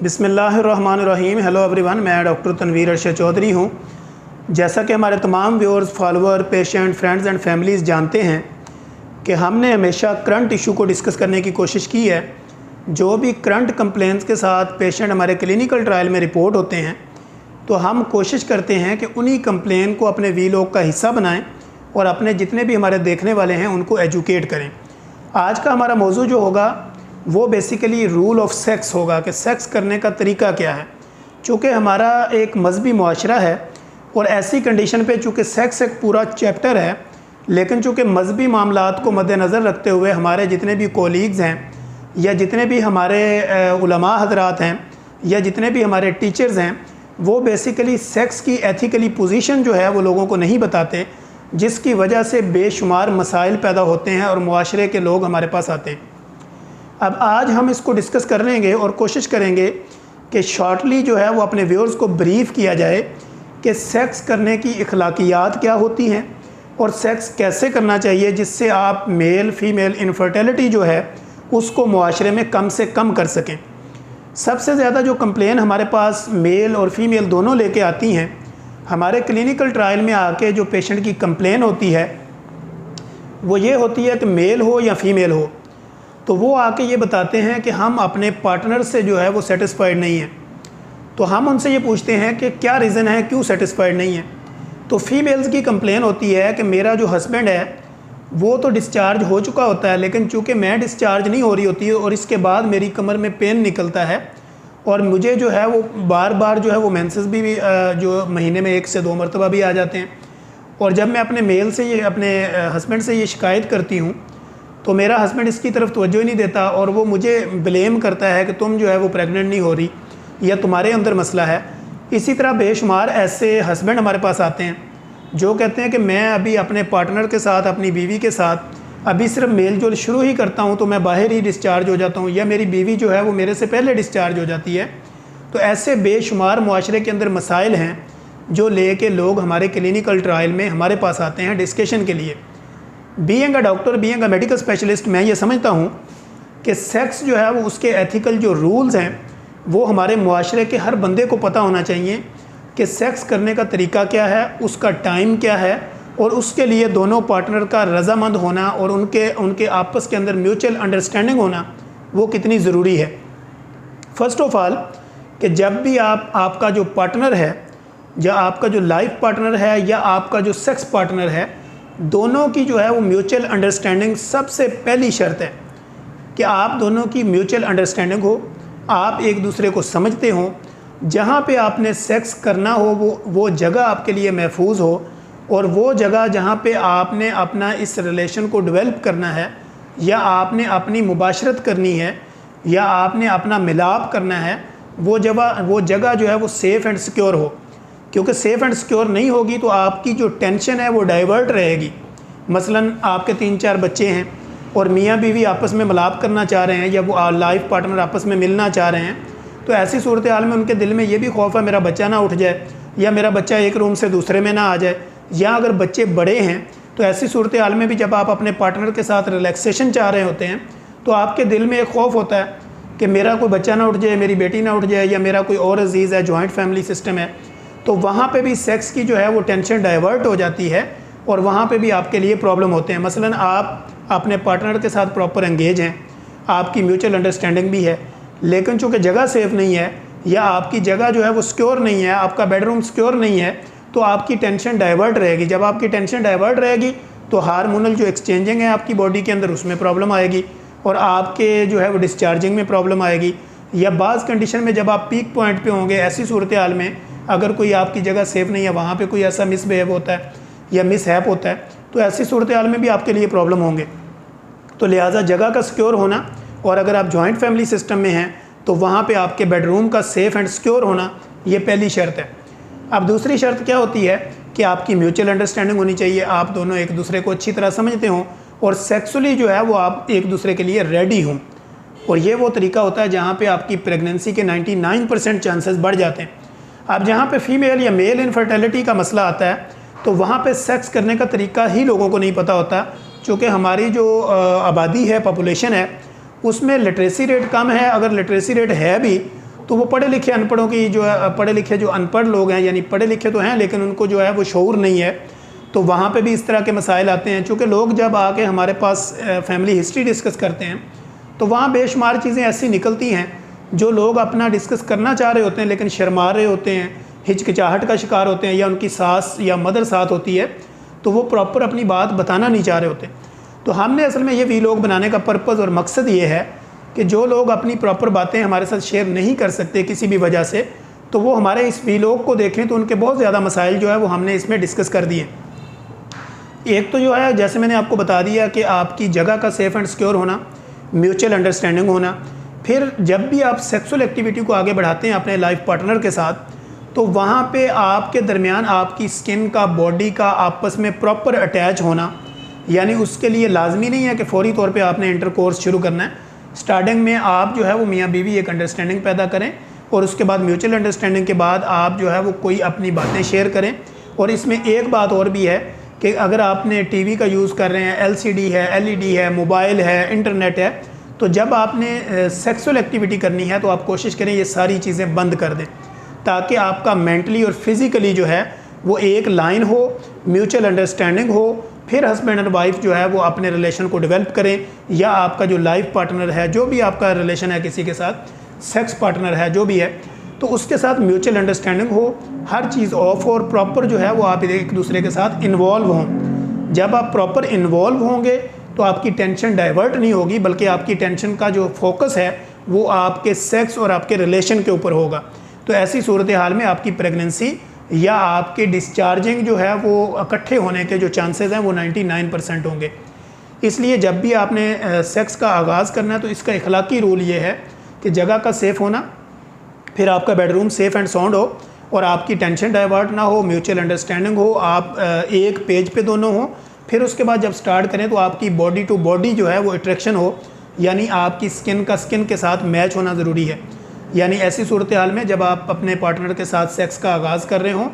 बिस्मिल्लाहिर्रहमानिर्रहीम। Hello everyone, मैं doctor Tanveer Arshad Chaudhary हूँ। जैसा कि हमारे तमाम viewers, follower, patient, friends and families जानते हैं कि हमने हमेशा करंट इशू को डिस्कस करने की कोशिश की है। जो भी करंट कंप्लेंट्स के साथ पेशेंट हमारे क्लिनिकल ट्रायल में रिपोर्ट होते हैं, तो हम कोशिश करते हैं कि उन्हीं कंप्लेंट को अपने वीलॉग का हिस्सा बनाएं और अपने जितने भी हमारे देखने वाले हैं उनको एजुकेट करें। आज का हमारा मौजू जो होगा वो बेसिकली रूल ऑफ सेक्स होगा कि सेक्स करने का तरीका क्या है। चूँकि हमारा एक मजहबी मुआशरा है और ऐसी कंडीशन पे चूँकि सेक्स एक पूरा चैप्टर है, लेकिन चूँकि मजहबी मामलात को मद्देनज़र रखते हुए हमारे जितने भी कोलीग्स हैं या जितने भी हमारे उलमा हजरात हैं या जितने भी हमारे टीचर्स हैं, वो बेसिकली सेक्स की एथिकली पोजीशन जो है वो लोगों को नहीं बताते, जिसकी वजह से बेशुमार मसाइल पैदा होते हैं और मुआशरे के लोग हमारे पास आते हैं। अब आज हम इसको डिस्कस कर लेंगे और कोशिश करेंगे कि शॉर्टली जो है वो अपने व्यूअर्स को ब्रीफ़ किया जाए कि सेक्स करने की अखलाकियात क्या होती हैं और सेक्स कैसे करना चाहिए जिससे आप मेल फीमेल इनफर्टिलिटी जो है उसको मुआशरे में कम से कम कर सकें। सबसे ज़्यादा जो कंप्लेन हमारे पास मेल और फीमेल दोनों लेके आती हैं, हमारे क्लिनिकल ट्रायल में आके जो पेशेंट की कंप्लेन होती है वो ये होती है कि मेल हो या फीमेल हो, तो वो आके ये बताते हैं कि हम अपने पार्टनर से जो है वो सेटिस्फाइड नहीं है। तो हम उनसे ये पूछते हैं कि क्या रीज़न है, क्यों सेटिस्फाइड नहीं है। तो फीमेल्स की कंप्लेन होती है कि मेरा जो हस्बैंड है वो तो डिस्चार्ज हो चुका होता है, लेकिन चूँकि मैं डिस्चार्ज नहीं हो रही होती है और इसके बाद मेरी कमर में पेन निकलता है और मुझे जो है वो बार बार जो है वो मेंसेस भी जो महीने में 1 से 2 मरतबा भी आ जाते हैं। और जब मैं अपने मेल से ये अपने हस्बैंड से ये शिकायत करती हूँ तो मेरा हस्बैंड इसकी तरफ तवज्जो ही नहीं देता और वो मुझे ब्लेम करता है कि तुम जो है वो प्रेग्नेंट नहीं हो रही या तुम्हारे अंदर मसला है। इसी तरह बेशुमार ऐसे हस्बैंड हमारे पास आते हैं जो कहते हैं कि मैं अभी अपने पार्टनर के साथ, अपनी बीवी के साथ अभी सिर्फ मेल जोल शुरू ही करता हूं तो मैं बाहर ही डिस्चार्ज हो जाता हूं, या मेरी बीवी जो है वो मेरे से पहले डिस्चार्ज हो जाती है। तो ऐसे बेशुमार मुआशरे के अंदर मसाइल हैं जो ले के लोग हमारे क्लिनिकल ट्रायल में हमारे पास आते हैं डिस्कशन के लिए। Being a doctor, being a medical specialist, मैं ये समझता हूँ कि सेक्स जो है वो उसके एथिकल जो रूल्स हैं वो हमारे मुआशरे के हर बंदे को पता होना चाहिए कि सेक्स करने का तरीका क्या है, उसका टाइम क्या है और उसके लिए दोनों पार्टनर का रजामंद होना और उनके आपस के अंदर म्यूचुअल अंडरस्टैंडिंग होना वो कितनी ज़रूरी है। फ़र्स्ट ऑफ ऑल कि जब भी आपका जो पार्टनर है या आपका जो लाइफ पार्टनर है या आपका जो सेक्स पार्टनर है, दोनों की जो है वो म्यूचुअल अंडरस्टैंडिंग सबसे पहली शर्त है कि आप दोनों की म्यूचुअल अंडरस्टैंडिंग हो, आप एक दूसरे को समझते हो, जहाँ पे आपने सेक्स करना हो वो जगह आपके लिए महफूज हो और वो जगह जहाँ पे आपने अपना इस रिलेशन को डेवलप करना है या आपने अपनी मुबाशरत करनी है या आपने अपना मिलाप करना है, वो जगह जो है वो सेफ़ एंड सिक्योर हो। क्योंकि सेफ़ एंड सिक्योर नहीं होगी तो आपकी जो टेंशन है वो डाइवर्ट रहेगी। मसलन आपके 3-4 बच्चे हैं और मियाँ बीवी आपस में मिलाप करना चाह रहे हैं या वो लाइफ पार्टनर आपस में मिलना चाह रहे हैं, तो ऐसी सूरत हाल में उनके दिल में ये भी खौफ है मेरा बच्चा ना उठ जाए या मेरा बच्चा एक रूम से दूसरे में ना आ जाए, या अगर बच्चे बड़े हैं तो ऐसी सूरत हाल में भी जब आप अपने पार्टनर के साथ रिलैक्सेशन चाह रहे होते हैं तो आपके दिल में एक खौफ होता है कि मेरा कोई बच्चा ना उठ जाए, मेरी बेटी ना उठ जाए या मेरा कोई और अजीज़ है, जॉइंट फैमिली सिस्टम है। तो वहाँ पे भी सेक्स की जो है वो टेंशन डाइवर्ट हो जाती है और वहाँ पे भी आपके लिए प्रॉब्लम होते हैं। मसलन आप अपने पार्टनर के साथ प्रॉपर एंगेज हैं, आपकी म्यूचुअल अंडरस्टैंडिंग भी है, लेकिन चूँकि जगह सेफ़ नहीं है या आपकी जगह जो है वो सिक्योर नहीं है, आपका बेडरूम सिक्योर नहीं है, तो आपकी टेंशन डाइवर्ट रहेगी। जब आपकी टेंशन डाइवर्ट रहेगी तो हार्मोनल जो एक्सचेंजिंग है आपकी बॉडी के अंदर उसमें प्रॉब्लम आएगी और आपके जो है वो डिस्चार्जिंग में प्रॉब्लम आएगी। या बाज़ कंडीशन में जब आप पीक पॉइंट पे होंगे, ऐसी सूरत हाल में अगर कोई आपकी जगह सेफ़ नहीं है, वहाँ पे कोई ऐसा मिसबिहेव होता है या मिसहैप होता है, तो ऐसी सूरत हाल में भी आपके लिए प्रॉब्लम होंगे। तो लिहाजा जगह का सिक्योर होना, और अगर आप जॉइंट फैमिली सिस्टम में हैं तो वहाँ पे आपके बेडरूम का सेफ़ एंड सिक्योर होना ये पहली शर्त है। अब दूसरी शर्त क्या होती है कि आपकी म्यूचुअल अंडरस्टैंडिंग होनी चाहिए, आप दोनों एक दूसरे को अच्छी तरह समझते हों और सेक्सुअली जो है वो आप एक दूसरे के लिए रेडी हों। और ये वो तरीका होता है जहाँ पे आपकी प्रेगनेंसी के 99% चांसेस बढ़ जाते हैं। अब जहाँ पे फीमेल या मेल इनफर्टिलिटी का मसला आता है तो वहाँ पे सेक्स करने का तरीका ही लोगों को नहीं पता होता, चूँकि हमारी जो आबादी है, पॉपुलेशन है, उसमें लिटरेसी रेट कम है। अगर लिटरेसी रेट है भी तो वो पढ़े लिखे अनपढ़ों की जो है, पढ़े लिखे जो अनपढ़ लोग हैं, यानी पढ़े लिखे तो हैं लेकिन उनको जो है वो शऊर नहीं है, तो वहाँ पे भी इस तरह के मसाइल आते हैं। चूँकि लोग जब आके हमारे पास फैमिली हिस्ट्री डिस्कस करते हैं तो वहाँ बेशुमार चीज़ें ऐसी निकलती हैं जो लोग अपना डिस्कस करना चाह रहे होते हैं लेकिन शर्मा रहे होते हैं, हिचकिचाहट का शिकार होते हैं, या उनकी सास या मदर साथ होती है तो वो प्रॉपर अपनी बात बताना नहीं चाह रहे होते। तो हमने असल में ये वीलॉग बनाने का पर्पज़ और मकसद ये है कि जो लोग अपनी प्रॉपर बातें हमारे साथ शेयर नहीं कर सकते किसी भी वजह से, तो वो हमारे इस वीलॉग को देखें तो उनके बहुत ज़्यादा मसाइल जो है वो हमने इसमें डिस्कस कर दिए। एक तो जो है जैसे मैंने आपको बता दिया कि आपकी जगह का सेफ़ एंड सिक्योर होना, म्यूचुअल अंडरस्टैंडिंग होना। फिर जब भी आप सेक्सुअल एक्टिविटी को आगे बढ़ाते हैं अपने लाइफ पार्टनर के साथ, तो वहाँ पे आपके दरमियान आपकी स्किन का, बॉडी का आपस में प्रॉपर अटैच होना, यानी उसके लिए लाजमी नहीं है कि फौरी तौर पे आपने इंटरकोर्स शुरू करना है। स्टार्टिंग में आप जो है वो मियाँ बीवी एक अंडरस्टैंडिंग पैदा करें और उसके बाद म्यूचुअल अंडरस्टैंडिंग के बाद आप जो है वो कोई अपनी बातें शेयर करें। और इसमें एक बात और भी है कि अगर आपने टीवी का यूज़ कर रहे हैं, एलसीडी है, एलईडी है, मोबाइल है, इंटरनेट है, तो जब आपने सेक्सुअल एक्टिविटी करनी है तो आप कोशिश करें ये सारी चीज़ें बंद कर दें, ताकि आपका मेंटली और फिज़िकली जो है वो एक लाइन हो, म्यूचुअल अंडरस्टैंडिंग हो। फिर हस्बैंड एंड वाइफ जो है वो अपने रिलेशन को डेवलप करें, या आपका जो लाइफ पार्टनर है, जो भी आपका रिलेशन है किसी के साथ, सेक्स पार्टनर है जो भी है, तो उसके साथ म्यूचुअल अंडरस्टैंडिंग हो, हर चीज़ ऑफ और प्रॉपर जो है वो आप एक दूसरे के साथ इन्वॉल्व हों। जब आप प्रॉपर इन्वॉल्व होंगे तो आपकी टेंशन डाइवर्ट नहीं होगी, बल्कि आपकी टेंशन का जो फोकस है वो आपके सेक्स और आपके रिलेशन के ऊपर होगा। तो ऐसी सूरत हाल में आपकी प्रेगनेंसी या आपके डिस्चार्जिंग जो है वो इकट्ठे होने के जो चांसेस हैं वो 99% होंगे। इसलिए जब भी आपने सेक्स का आगाज़ करना है तो इसका इखलाकी रूल ये है कि जगह का सेफ़ होना, फिर आपका बेडरूम सेफ़ एंड साउंड हो और आपकी टेंशन डाइवर्ट ना हो, म्यूचुअल अंडरस्टैंडिंग हो, आप एक पेज पे दोनों हों। फिर उसके बाद जब स्टार्ट करें तो आपकी बॉडी टू बॉडी जो है वो अट्रैक्शन हो, यानी आपकी स्किन का स्किन के साथ मैच होना ज़रूरी है। यानी ऐसी सूरत हाल में जब आप अपने पार्टनर के साथ सेक्स का आगाज़ कर रहे हों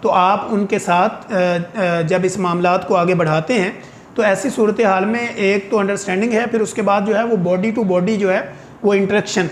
तो आप उनके साथ जब इस मामलात को आगे बढ़ाते हैं तो ऐसी सूरत हाल में एक तो अंडरस्टैंडिंग है, फिर उसके बाद जो है वो बॉडी टू बॉडी जो है वो इंटरेक्शन,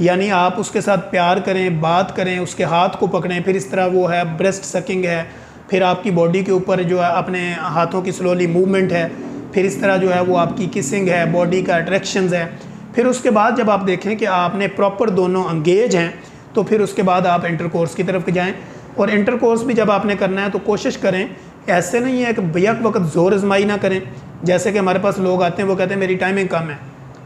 यानी आप उसके साथ प्यार करें, बात करें, उसके हाथ को पकड़ें, फिर इस तरह वो है ब्रेस्ट सकिंग है, फिर आपकी बॉडी के ऊपर जो है अपने हाथों की स्लोली मूवमेंट है, फिर इस तरह जो है वो आपकी किसिंग है, बॉडी का अट्रैक्शंस है। फिर उसके बाद जब आप देखें कि आपने प्रॉपर दोनों एंगेज हैं तो फिर उसके बाद आप इंटरकोर्स की तरफ जाएं। और इंटरकोर्स भी जब आपने करना है तो कोशिश करें, ऐसे नहीं है कि बेक वक्त ज़ोर आजमाई ना करें। जैसे कि हमारे पास लोग आते हैं वो कहते हैं मेरी टाइमिंग कम है,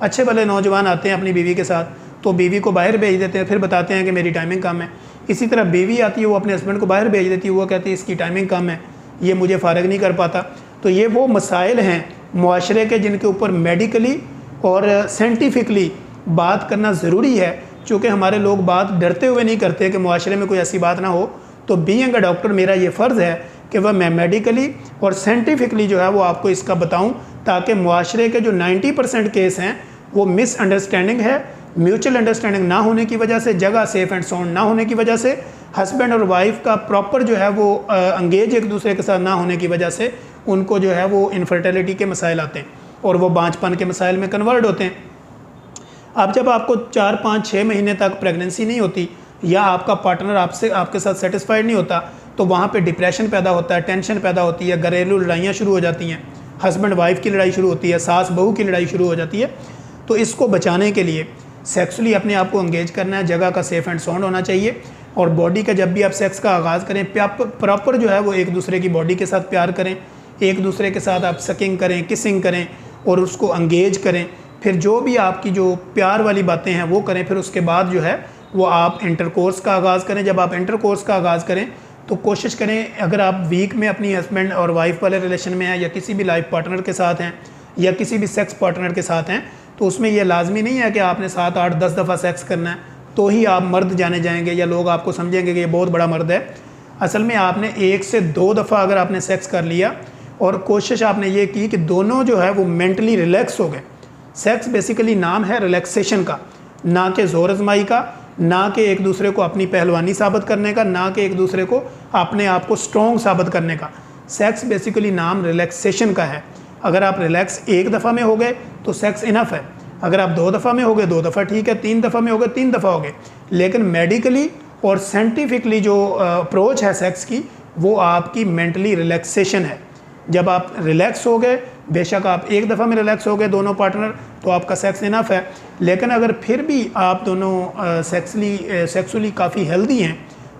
अच्छे भले नौजवान आते हैं अपनी बीवी के साथ तो बीवी को बाहर भेज देते हैं, फिर बताते हैं कि मेरी टाइमिंग कम है। इसी तरह बीवी आती है वो अपने हस्बैंड को बाहर भेज देती है, वो कहती है इसकी टाइमिंग कम है, ये मुझे फ़ारग नहीं कर पाता। तो ये वो मसाइल हैं मुआशरे के जिनके ऊपर मेडिकली और साइंटिफिकली बात करना ज़रूरी है। चूँकि हमारे लोग बात डरते हुए नहीं करते कि मुआशरे में कोई ऐसी बात ना हो, तो बीइंग अ डॉक्टर मेरा ये फ़र्ज़ है कि वह मैं मेडिकली और साइंटिफिकली जो है वो आपको इसका बताऊं, ताकि मुआशरे के जो 90% केस हैं वो मिसअंडरस्टैंडिंग है, म्यूचुअल अंडरस्टैंडिंग ना होने की वजह से, जगह सेफ़ एंड साउंड ना होने की वजह से, हस्बैंड और वाइफ का प्रॉपर जो है वो अंगेज एक दूसरे के साथ ना होने की वजह से उनको जो है वो इनफर्टिलिटी के मसाइल आते हैं और वो बांझपन के मसाइल में कन्वर्ट होते हैं। अब जब आपको 4, 5, 6 महीने तक प्रेगनेंसी नहीं होती या आपका पार्टनर आपके साथ सेटिस्फाइड नहीं होता तो वहाँ पे डिप्रेशन पैदा होता है, टेंशन पैदा होती है, घरेलू लड़ाइयाँ शुरू हो जाती हैं, हस्बैंड वाइफ की लड़ाई शुरू होती है, सास बहू की लड़ाई शुरू हो जाती है। तो इसको बचाने के लिए सेक्सुअली अपने आप को एंगेज करना है, जगह का सेफ़ एंड साउंड होना चाहिए, और बॉडी का जब भी आप सेक्स का आगाज़ करें प्रॉपर जो है वो एक दूसरे की बॉडी के साथ प्यार करें, एक दूसरे के साथ आप सकिंग करें, किसिंग करें और उसको एंगेज करें। फिर जो भी आपकी जो प्यार वाली बातें हैं वो करें। फिर उसके बाद जो है वो आप इंटरकोर्स का आगाज़ करें। जब आप इंटरकोर्स का आगाज़ करें तो कोशिश करें, अगर आप वीक में अपनी हस्बैंड और वाइफ वाले रिलेशन में हैं या किसी भी लाइफ पार्टनर के साथ हैं या किसी भी सेक्स पार्टनर के साथ हैं, तो उसमें यह लाजमी नहीं है कि आपने 7, 8, 10 दफ़ा सेक्स करना है तो ही आप मर्द जाने जाएंगे या लोग आपको समझेंगे कि ये बहुत बड़ा मर्द है। असल में आपने 1 से 2 दफ़ा अगर आपने सेक्स कर लिया और कोशिश आपने ये की कि दोनों जो है वो मेंटली रिलैक्स हो गए। सेक्स बेसिकली नाम है रिलैक्सेशन का, ना कि ज़ोर आजमाई का, ना कि एक दूसरे को अपनी पहलवानी साबित करने का, ना कि एक दूसरे को अपने आप को स्ट्रॉन्ग साबित करने का। सेक्स बेसिकली नाम रिलैक्सेशन का है। अगर आप रिलैक्स 1 दफ़ा में हो गए तो सेक्स इनफ है। अगर आप 2 दफ़ा में हो गए 2 दफ़ा ठीक है, 3 दफ़ा में हो गए 3 दफ़ा हो गए। लेकिन मेडिकली और साइंटिफिकली जो अप्रोच है सेक्स की, वो आपकी मेंटली रिलैक्सेशन है। जब आप रिलैक्स हो गए, बेशक आप 1 दफ़ा में रिलैक्स हो गए दोनों पार्टनर, तो आपका सेक्स इनफ है। लेकिन अगर फिर भी आप दोनों सेक्सुअली काफ़ी हेल्दी हैं,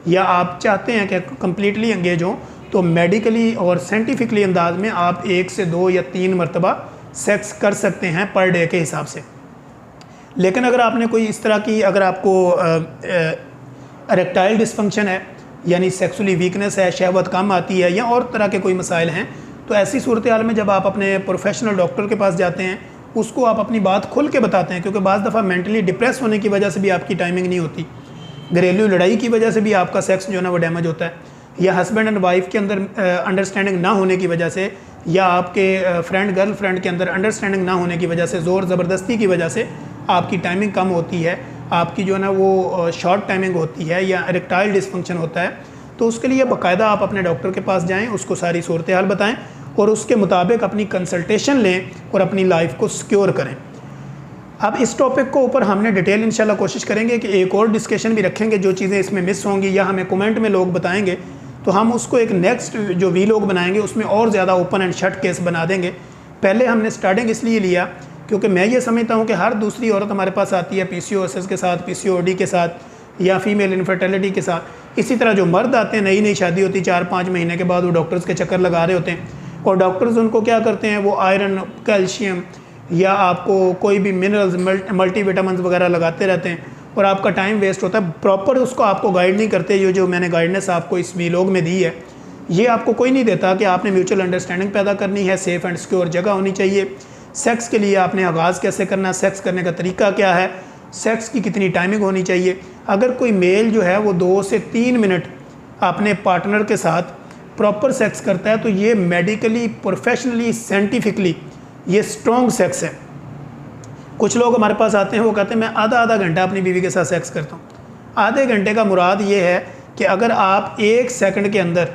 या आप चाहते हैं कि कम्प्लीटली एंगेज हों, तो मेडिकली और साइंटिफिकली अंदाज में आप 1 से 2 या 3 मरतबा सेक्स कर सकते हैं पर डे के हिसाब से। लेकिन अगर आपने कोई इस तरह की, अगर आपको इरेक्टाइल डिसफंक्शन है, यानी सेक्सुअली वीकनेस है, शहवत कम आती है, या और तरह के कोई मसाइल हैं, तो ऐसी सूरत हाल में जब आप अपने प्रोफेशनल डॉक्टर के पास जाते हैं, उसको आप अपनी बात खुल के बताते हैं। क्योंकि बाज़ दफ़ा मेंटली डिप्रेस होने की वजह से भी आपकी टाइमिंग नहीं होती, घरेलू लड़ाई की वजह से भी आपका सेक्स जो है ना वो डैमेज होता है, या हस्बैंड एंड वाइफ के अंदर अंडरस्टैंडिंग ना होने की वजह से, या आपके फ्रेंड गर्लफ्रेंड के अंदर अंडरस्टैंडिंग ना होने की वजह से, ज़ोर ज़बरदस्ती की वजह से आपकी टाइमिंग कम होती है, आपकी जो है ना वो शॉर्ट टाइमिंग होती है, या इरेक्टाइल डिसफंक्शन होता है। तो उसके लिए बाकायदा आप अपने डॉक्टर के पास जाएँ, उसको सारी सूरत हाल बताएँ और उसके मुताबिक अपनी कंसल्टेशन लें और अपनी लाइफ को सिक्योर करें। अब इस टॉपिक को ऊपर हमने डिटेल इंशाल्लाह कोशिश करेंगे कि एक और डिस्कशन भी रखेंगे, जो चीज़ें इसमें मिस होंगी या हमें कमेंट में लोग बताएंगे, तो हम उसको एक नेक्स्ट जो वीलॉग बनाएंगे उसमें और ज़्यादा ओपन एंड शट केस बना देंगे। पहले हमने स्टार्टिंग इसलिए लिया क्योंकि मैं ये समझता हूँ कि हर दूसरी औरत हमारे पास आती है PCOS के साथ, PCOD के साथ, या फीमेल इनफर्टिलिटी के साथ। इसी तरह जो मर्द आते हैं, नई नई शादी होती 4-5 महीने के बाद, वो डॉक्टर्स के चक्कर लगा रहे होते हैं, और डॉक्टर्स उनको क्या करते हैं, वो आयरन, कैल्शियम या आपको कोई भी मिनरल्स, मल्टीविटामिन्स वगैरह लगाते रहते हैं, और आपका टाइम वेस्ट होता है। प्रॉपर उसको आपको गाइड नहीं करते। ये जो मैंने गाइडनेस आपको इस वीलॉग में दी है, ये आपको कोई नहीं देता कि आपने म्यूचुअल अंडरस्टैंडिंग पैदा करनी है, सेफ़ एंड सिक्योर जगह होनी चाहिए, सेक्स के लिए आपने आगाज़ कैसे करना, सेक्स करने का तरीका क्या है, सेक्स की कितनी टाइमिंग होनी चाहिए। अगर कोई मेल जो है वो 2 से 3 मिनट अपने पार्टनर के साथ प्रॉपर सेक्स करता है, तो ये मेडिकली, प्रोफेशनली, साइंटिफिकली ये स्ट्रॉन्ग सेक्स है। कुछ लोग हमारे पास आते हैं, वो कहते हैं मैं आधा घंटा अपनी बीवी के साथ सेक्स करता हूँ। आधे घंटे का मुराद ये है कि अगर आप 1 सेकंड के अंदर,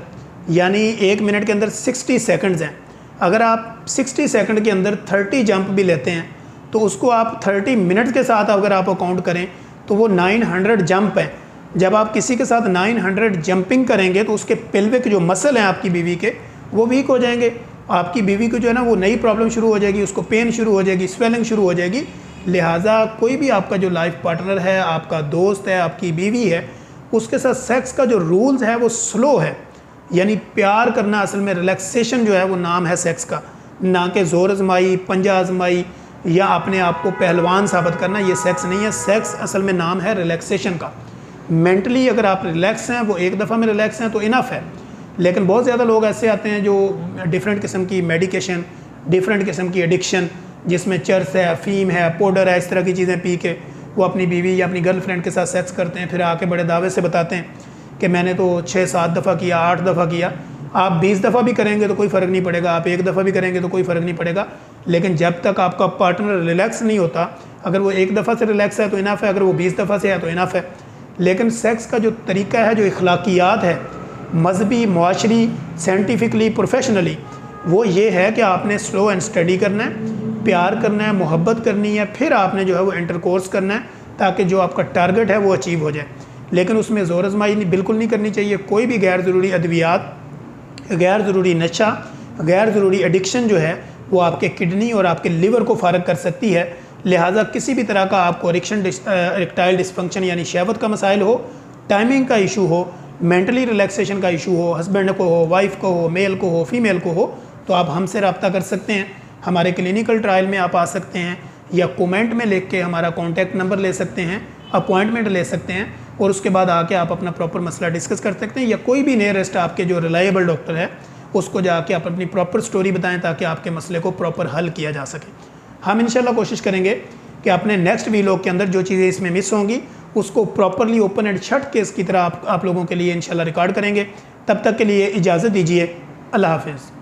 यानी 1 मिनट के अंदर 60 सेकंड्स हैं, अगर आप 60 सेकंड के अंदर 30 जंप भी लेते हैं, तो उसको आप 30 मिनट के साथ अगर आप काउंट करें तो वो 900 जंप है। जब आप किसी के साथ 900 जंपिंग करेंगे तो उसके पेल्विक जो मसल हैं आपकी बीवी के, वो वीक हो जाएंगे। आपकी बीवी को जो है ना वो नई प्रॉब्लम शुरू हो जाएगी, उसको पेन शुरू हो जाएगी, स्वेलिंग शुरू हो जाएगी। लिहाजा कोई भी आपका जो लाइफ पार्टनर है, आपका दोस्त है, आपकी बीवी है, उसके साथ सेक्स का जो रूल्स है वो स्लो है। यानी प्यार करना असल में रिलैक्सेशन जो है वो नाम है सेक्स का, ना कि ज़ोर आजमाई, पंजा आजमाई या अपने आप को पहलवान साबित करना। ये सेक्स नहीं है। सेक्स असल में नाम है रिलैक्सेशन का। मेंटली अगर आप रिलैक्स हैं, वो 1 दफ़ा में रिलैक्स हैं तो इनफ है। लेकिन बहुत ज़्यादा लोग ऐसे आते हैं जो डिफरेंट किस्म की मेडिकेशन, डिफरेंट किस्म की एडिक्शन, जिसमें चर्स है, अफीम है, पाउडर है, इस तरह की चीज़ें पी के वो अपनी बीवी या अपनी गर्लफ्रेंड के साथ सेक्स करते हैं। फिर आके बड़े दावे से बताते हैं कि मैंने तो 6-7 दफ़ा किया, 8 दफ़ा किया। आप 20 दफ़ा भी करेंगे तो कोई फ़र्क नहीं पड़ेगा, आप 1 दफ़ा भी करेंगे तो कोई फ़र्क नहीं पड़ेगा। लेकिन जब तक आपका पार्टनर रिलैक्स नहीं होता, अगर वो 1 दफ़ा से रिलैक्स है तो इनफ है, अगर वो 20 दफ़ा से है तो इनफ है। लेकिन सेक्स का जो तरीका है, जो इखलाकियात है, मजहबी, मुआशरी, साइंटिफिकली, प्रोफेशनली, वो ये है कि आपने स्लो एंड स्टडी करना है, प्यार करना है, मोहब्बत करनी है, फिर आपने जो है वो इंटरकोर्स करना है, ताकि जो आपका टारगेट है वो अचीव हो जाए। लेकिन उसमें ज़ोर आजमाई बिल्कुल नहीं करनी चाहिए। कोई भी गैर ज़रूरी अद्वियात, गैर ज़रूरी नशा, गैर ज़रूरी एडिक्शन जो है वो आपके किडनी और आपके लिवर को फारग कर सकती है। लिहाजा किसी भी तरह का आपको इरेक्टाइल डिसफंक्शन यानी शहवत का मसाइल हो, टाइमिंग का इशू हो, मेंटली रिलैक्सेशन का इशू हो, हस्बैंड को हो, वाइफ को हो, मेल को हो, फीमेल को हो, तो आप हमसे रब्ता कर सकते हैं। हमारे क्लिनिकल ट्रायल में आप आ सकते हैं, या कमेंट में लिख के हमारा कॉन्टैक्ट नंबर ले सकते हैं, अपॉइंटमेंट ले सकते हैं, और उसके बाद आके आप अपना प्रॉपर मसला डिस्कस कर सकते हैं। या कोई भी नियरेस्ट आपके जो रिलायबल डॉक्टर है उसको जाके आप अपनी प्रॉपर स्टोरी बताएं, ताकि आपके मसले को प्रॉपर हल किया जा सके। हम इंशाल्लाह कोशिश करेंगे कि अपने नेक्स्ट वीलॉग के अंदर जो चीज़ें इसमें मिस होंगी उसको properly open and shut case की तरह आप लोगों के लिए इंशाल्लाह रिकॉर्ड करेंगे। तब तक के लिए इजाज़त दीजिए। अल्लाह हाफ़िज़।